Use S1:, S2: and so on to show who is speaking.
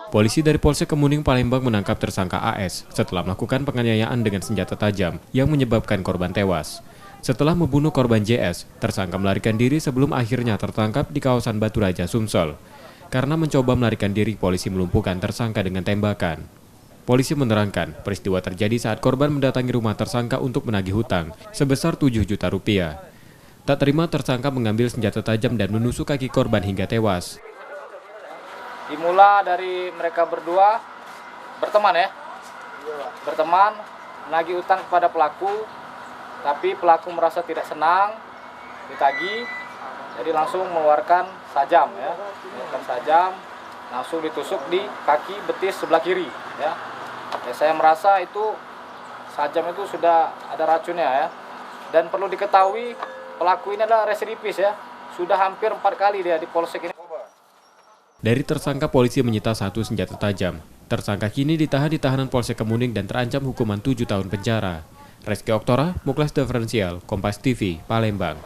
S1: Polisi dari Polsek Kemuning Palembang menangkap tersangka AS setelah melakukan penganiayaan dengan senjata tajam yang menyebabkan korban tewas. Setelah membunuh korban JS, tersangka melarikan diri sebelum akhirnya tertangkap di kawasan Batu Raja, Sumsel. Karena mencoba melarikan diri, polisi melumpuhkan tersangka dengan tembakan. Polisi menerangkan peristiwa terjadi saat korban mendatangi rumah tersangka untuk menagih hutang sebesar 7 juta rupiah. Tak terima, tersangka mengambil senjata tajam dan menusuk kaki korban hingga tewas.
S2: Dimulai dari mereka berdua berteman menagih utang kepada pelaku, tapi pelaku merasa tidak senang ditagih, jadi langsung mengeluarkan sajam, langsung ditusuk di kaki betis sebelah kiri. Saya merasa itu sajam itu sudah ada racunnya, dan perlu diketahui pelaku ini adalah residivis, sudah hampir 4 kali dia di polsek ini.
S1: Dari tersangka, polisi menyita 1 senjata tajam. Tersangka kini ditahan di tahanan Polsek Kemuning dan terancam hukuman 7 tahun penjara. Reski Oktora, Muklas Diferensial, Kompas TV, Palembang.